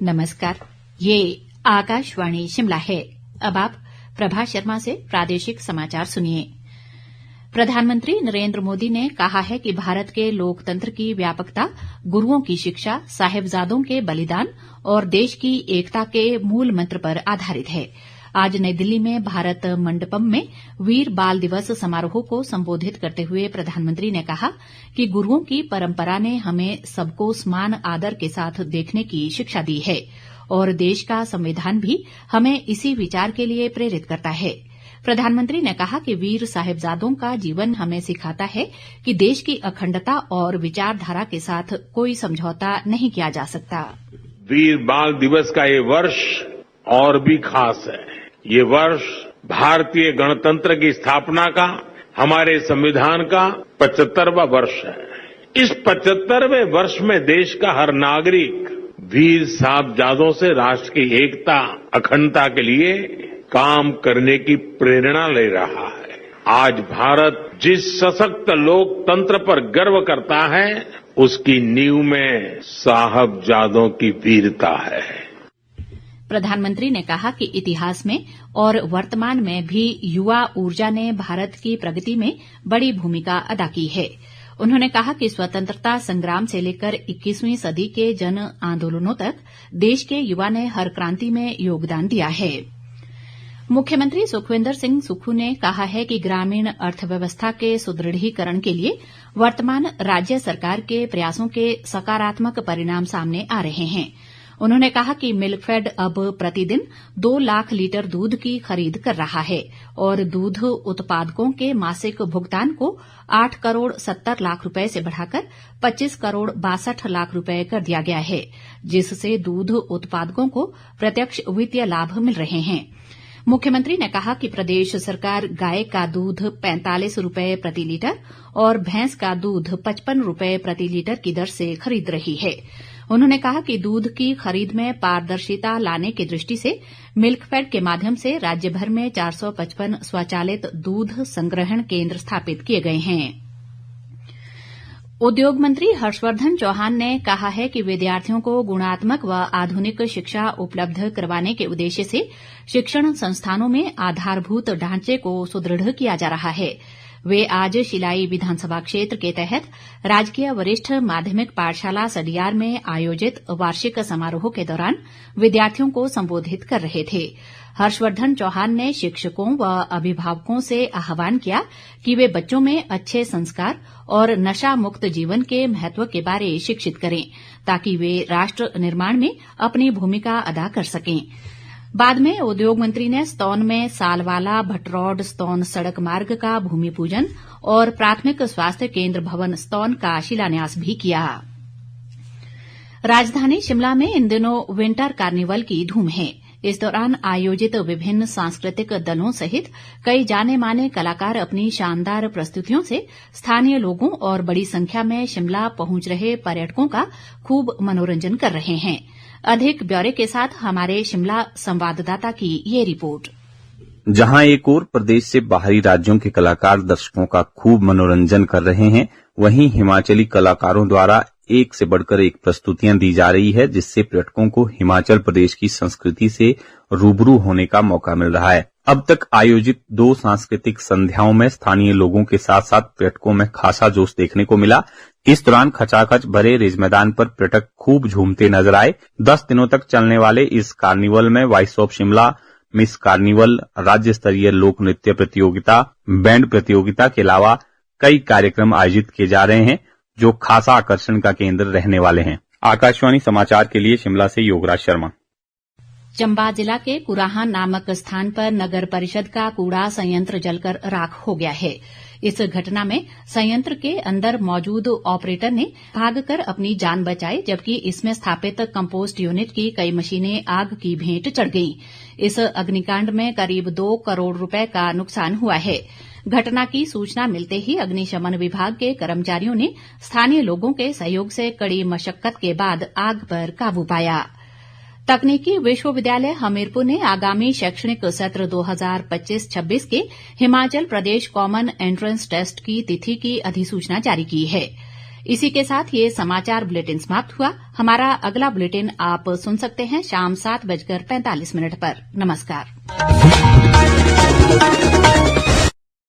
नमस्कार, ये आकाशवाणी शिमला है। अब आप प्रभा शर्मा से प्रादेशिक समाचार सुनिए। प्रधानमंत्री नरेंद्र मोदी ने कहा है कि भारत के लोकतंत्र की व्यापकता गुरुओं की शिक्षा, साहिबजादों के बलिदान और देश की एकता के मूल मंत्र पर आधारित है। आज नई दिल्ली में भारत मंडपम में वीर बाल दिवस समारोह को संबोधित करते हुए प्रधानमंत्री ने कहा कि गुरुओं की परंपरा ने हमें सबको समान आदर के साथ देखने की शिक्षा दी है और देश का संविधान भी हमें इसी विचार के लिए प्रेरित करता है। प्रधानमंत्री ने कहा कि वीर साहिबजादों का जीवन हमें सिखाता है कि देश की अखंडता और विचारधारा के साथ कोई समझौता नहीं किया जा सकता। वीर बाल दिवस का ये वर्ष और भी खास है। ये वर्ष भारतीय गणतंत्र की स्थापना का, हमारे संविधान का 75वां वर्ष है। इस 75वें वर्ष में देश का हर नागरिक वीर साहिबजादों से राष्ट्र की एकता, अखंडता के लिए काम करने की प्रेरणा ले रहा है। आज भारत जिस सशक्त लोकतंत्र पर गर्व करता है, उसकी नींव में साहिबजादों की वीरता है। प्रधानमंत्री ने कहा कि इतिहास में और वर्तमान में भी युवा ऊर्जा ने भारत की प्रगति में बड़ी भूमिका अदा की है। उन्होंने कहा कि स्वतंत्रता संग्राम से लेकर 21वीं सदी के जन आंदोलनों तक देश के युवा ने हर क्रांति में योगदान दिया है। मुख्यमंत्री सुखविंदर सिंह सुक्खू ने कहा है कि ग्रामीण अर्थव्यवस्था के सुदृढ़ीकरण के लिए वर्तमान राज्य सरकार के प्रयासों के सकारात्मक परिणाम सामने आ रहे हैं। उन्होंने कहा कि मिल्कफेड अब प्रतिदिन 2 लाख लीटर दूध की खरीद कर रहा है और दूध उत्पादकों के मासिक भुगतान को 8 करोड़ 70 लाख रुपए से बढ़ाकर 25 करोड़ 62 लाख रुपए कर दिया गया है, जिससे दूध उत्पादकों को प्रत्यक्ष वित्तीय लाभ मिल रहे हैं। मुख्यमंत्री ने कहा कि प्रदेश सरकार गाय का दूध 45 रुपए प्रति लीटर और भैंस का दूध 55 रुपए प्रति लीटर की दर से खरीद रही है। उन्होंने कहा कि दूध की खरीद में पारदर्शिता लाने की दृष्टि से मिल्कफेड के माध्यम से राज्य भर में 455 स्वचालित दूध संग्रहण केंद्र स्थापित किए गए हैं। उद्योग मंत्री हर्षवर्धन चौहान ने कहा है कि विद्यार्थियों को गुणात्मक व आधुनिक शिक्षा उपलब्ध करवाने के उद्देश्य से शिक्षण संस्थानों में आधारभूत ढांचे को सुदृढ़ किया जा रहा है। वे आज शिलाई विधानसभा क्षेत्र के तहत राजकीय वरिष्ठ माध्यमिक पाठशाला सडियार में आयोजित वार्षिक समारोह के दौरान विद्यार्थियों को संबोधित कर रहे थे। हर्षवर्धन चौहान ने शिक्षकों व अभिभावकों से आह्वान किया कि वे बच्चों में अच्छे संस्कार और नशा मुक्त जीवन के महत्व के बारे शिक्षित करें, ताकि वे राष्ट्र निर्माण में अपनी भूमिका अदा कर सकें। बाद में उद्योग मंत्री ने स्तौन में सालवाला भटरौड स्तौन सड़क मार्ग का भूमि पूजन और प्राथमिक स्वास्थ्य केंद्र भवन स्तौन का शिलान्यास भी किया। राजधानी शिमला में इन दिनों विंटर कार्निवल की धूम है। इस दौरान आयोजित विभिन्न सांस्कृतिक दलों सहित कई जाने माने कलाकार अपनी शानदार प्रस्तुतियों से स्थानीय लोगों और बड़ी संख्या में शिमला पहुंच रहे पर्यटकों का खूब मनोरंजन कर रहे हैं। अधिक ब्यौरे के साथ हमारे शिमला संवाददाता की ये रिपोर्ट। जहां एक ओर प्रदेश से बाहरी राज्यों के कलाकार दर्शकों का खूब मनोरंजन कर रहे हैं, वहीं हिमाचली कलाकारों द्वारा एक से बढ़कर एक प्रस्तुतियां दी जा रही है, जिससे पर्यटकों को हिमाचल प्रदेश की संस्कृति से रूबरू होने का मौका मिल रहा है। अब तक आयोजित 2 सांस्कृतिक संध्याओं में स्थानीय लोगों के साथ साथ पर्यटकों में खासा जोश देखने को मिला। इस दौरान खचाखच भरे रिज मैदान पर पर्यटक खूब झूमते नजर आए। 10 दिनों तक चलने वाले इस कार्निवल में voice of Shimla, miss carnival, राज्य स्तरीय लोक नृत्य प्रतियोगिता, बैंड प्रतियोगिता के अलावा कई कार्यक्रम आयोजित किए जा रहे हैं, जो खासा आकर्षण का केंद्र रहने वाले हैं। आकाशवाणी समाचार के लिए शिमला से योगराज शर्मा। चंबा जिला के कुराहान नामक स्थान पर नगर परिषद का कूड़ा संयंत्र जलकर राख हो गया है। इस घटना में संयंत्र के अंदर मौजूद ऑपरेटर ने भागकर अपनी जान बचाई, जबकि इसमें स्थापित कंपोस्ट यूनिट की कई मशीनें आग की भेंट चढ़ गईं। इस अग्निकांड में करीब 2 करोड़ रुपए का नुकसान हुआ है। घटना की सूचना मिलते ही अग्निशमन विभाग के कर्मचारियों ने स्थानीय लोगों के सहयोग से कड़ी मशक्कत के बाद आग पर काबू पाया। तकनीकी विश्वविद्यालय हमीरपुर ने आगामी शैक्षणिक सत्र 2025-26 के Himachal Pradesh common entrance test की तिथि की अधिसूचना जारी की है। इसी के साथ ये समाचार बुलेटिन समाप्त हुआ। हमारा अगला बुलेटिन आप सुन सकते हैं शाम 7:45 पर। नमस्कार।